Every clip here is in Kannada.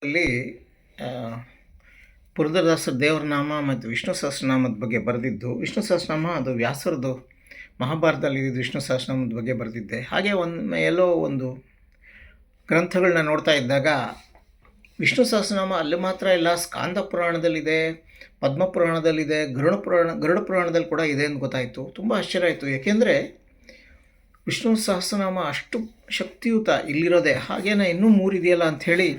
ಅಲ್ಲಿ ಆ, ಪುರಂದರದಾಸರ ದೇವರ ನಾಮ ಮತ್ತು ವಿಷ್ಣು ಸಹಸ್ರನಾಮದ ಬಗ್ಗೆ ಬರೆದಿದ್ದು. ವಿಷ್ಣು ಸಹಸ್ರನಾಮ ಅದು ವ್ಯಾಸರದು ಮಹಾಭಾರತದಲ್ಲಿ ವಿಷ್ಣು ಸಹಸ್ರನಾಮದ ಬಗ್ಗೆ ಬರೆದಿದ್ದೆ. ಹಾಗೆ ಎಲ್ಲೋ ಒಂದು ಗ್ರಂಥಗಳನ್ನ ನೋಡ್ತಾ ಇದ್ದಾಗ ವಿಷ್ಣು ಸಹಸ್ರನಾಮ ಅಲ್ಲಿ ಮಾತ್ರ ಇಲ್ಲ, ಸ್ಕಾಂದ ಪುರಾಣದಲ್ಲಿದೆ, ಪದ್ಮ ಪುರಾಣದಲ್ಲಿದೆ, ಗರುಡ ಪುರಾಣದಲ್ಲಿ ಕೂಡ ಇದೆ ಅಂತ ಗೊತ್ತಾಯಿತು. ತುಂಬ ಆಶ್ಚರ್ಯ ಆಯಿತು. ಏಕೆಂದರೆ ವಿಷ್ಣು ಸಹಸ್ರನಾಮ ಅಷ್ಟು ಶಕ್ತಿಯುತ ಇಲ್ಲಿರೋದೆ. ಹಾಗೇನೆ ಇನ್ನೂ 3 ಇದೆಯಲ್ಲ ಅಂಥೇಳಿ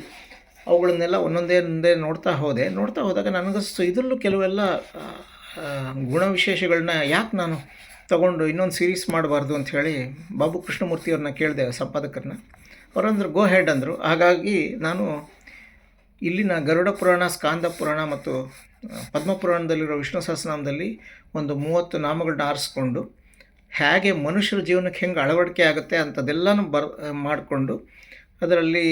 ಅವುಗಳನ್ನೆಲ್ಲ ಒಂದೊಂದೇ ನೋಡ್ತಾ ಹೋದಾಗ ನನಗಸ್ತು ಇದರಲ್ಲೂ ಕೆಲವೆಲ್ಲ ಗುಣವಿಶೇಷಗಳನ್ನ ಯಾಕೆ ನಾನು ತಗೊಂಡು ಇನ್ನೊಂದು ಸೀರೀಸ್ ಮಾಡಬಾರ್ದು ಅಂಥೇಳಿ ಬಾಬು ಕೃಷ್ಣಮೂರ್ತಿಯವ್ರನ್ನ ಕೇಳಿದೆ, ಸಂಪಾದಕರನ್ನ. ಅವರಂದ್ರು ಗೋ ಹೆಡ್ ಅಂದರು. ಹಾಗಾಗಿ ನಾನು ಇಲ್ಲಿನ ಗರುಡ ಪುರಾಣ, ಸ್ಕಾಂದ ಪುರಾಣ ಮತ್ತು ಪದ್ಮ ಪುರಾಣದಲ್ಲಿರೋ ವಿಷ್ಣು ಸಹಸ್ರನಾಮದಲ್ಲಿ ಒಂದು 30 ನಾಮಗಳನ್ನ ಆರಿಸ್ಕೊಂಡು ಹೇಗೆ ಮನುಷ್ಯರ ಜೀವನಕ್ಕೆ ಹೆಂಗೆ ಅಳವಡಿಕೆ ಆಗುತ್ತೆ ಅಂಥದ್ದೆಲ್ಲನೂ ಮಾಡಿಕೊಂಡು ಅದರಲ್ಲಿ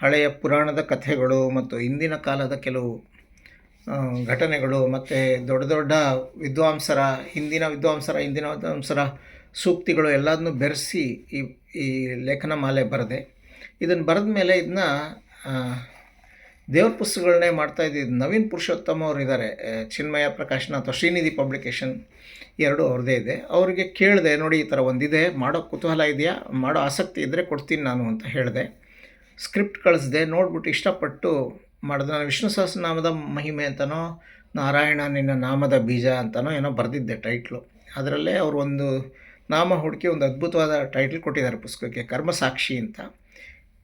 ಹಳೆಯ ಪುರಾಣದ ಕಥೆಗಳು ಮತ್ತು ಇಂದಿನ ಕಾಲದ ಕೆಲವು ಘಟನೆಗಳು ಮತ್ತು ದೊಡ್ಡ ದೊಡ್ಡ ಹಿಂದಿನ ವಿದ್ವಾಂಸರ ಸೂಕ್ತಿಗಳು ಎಲ್ಲದನ್ನೂ ಬೆರೆಸಿ ಈ ಲೇಖನ ಮಾಲೆ ಬರೆದೆ. ಇದನ್ನು ಬರೆದ ಮೇಲೆ ಇದನ್ನ ದೇವ್ರ ಪುಸ್ತಕಗಳನ್ನೇ ಮಾಡ್ತಾಯಿದ್ದು ನವೀನ್ ಪುರುಷೋತ್ತಮ ಅವರು ಇದ್ದಾರೆ, ಚಿನ್ಮಯ ಪ್ರಕಾಶನ ಅಥವಾ ಶ್ರೀನಿಧಿ ಪಬ್ಲಿಕೇಶನ್, 2 ಅವ್ರದ್ದೇ ಇದೆ. ಅವರಿಗೆ ಕೇಳಿದೆ, ನೋಡಿ ಈ ಥರ ಒಂದಿದೆ, ಮಾಡೋ ಕುತೂಹಲ ಇದೆಯಾ, ಮಾಡೋ ಆಸಕ್ತಿ ಇದ್ದರೆ ಕೊಡ್ತೀನಿ ನಾನು ಅಂತ ಹೇಳಿದೆ. ಸ್ಕ್ರಿಪ್ಟ್ ಕಳಿಸಿದೆ. ನೋಡ್ಬಿಟ್ಟು ಇಷ್ಟಪಟ್ಟು ಮಾಡಿದೆ. ನಾನು ವಿಷ್ಣು ಸಹಸ್ರನಾಮದ ಮಹಿಮೆ ಅಂತನೋ, ನಾರಾಯಣ ನಿನ್ನ ನಾಮದ ಬೀಜ ಅಂತನೋ ಏನೋ ಬರೆದಿದ್ದೆ ಟೈಟ್ಲು. ಅದರಲ್ಲೇ ಅವರು ಒಂದು ನಾಮ ಹುಡುಕಿ ಒಂದು ಅದ್ಭುತವಾದ ಟೈಟ್ಲ್ ಕೊಟ್ಟಿದ್ದಾರೆ ಪುಸ್ತಕಕ್ಕೆ, ಕರ್ಮಸಾಕ್ಷಿ ಅಂತ.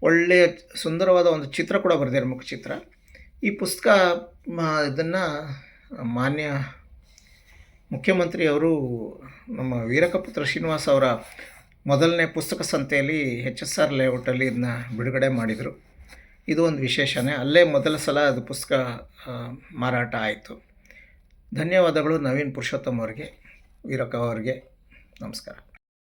ಒಳ್ಳೆಯ ಸುಂದರವಾದ ಒಂದು ಚಿತ್ರ ಕೂಡ ಬರೆದಿದ್ದಾರೆ, ಮುಖಚಿತ್ರ. ಈ ಪುಸ್ತಕ ಇದನ್ನು ಮಾನ್ಯ ಮುಖ್ಯಮಂತ್ರಿಯವರು ನಮ್ಮ ವೀರಕಪುತ್ರ ಶ್ರೀನಿವಾಸ್ ಅವರ ಮೊದಲನೇ ಪುಸ್ತಕ ಸಂತೆಯಲ್ಲಿ HSR ಲೇಔಟಲ್ಲಿ ಇದನ್ನ ಬಿಡುಗಡೆ ಮಾಡಿದರು. ಇದು ಒಂದು ವಿಶೇಷನೇ. ಅಲ್ಲೇ ಮೊದಲ ಸಲ ಅದು ಪುಸ್ತಕ ಮಾರಾಟ ಆಯಿತು. ಧನ್ಯವಾದಗಳು ನವೀನ್ ಪುರುಷೋತ್ತಮ್ ಅವರಿಗೆ, ವೀರಕ್ಕ ಅವರಿಗೆ. ನಮಸ್ಕಾರ.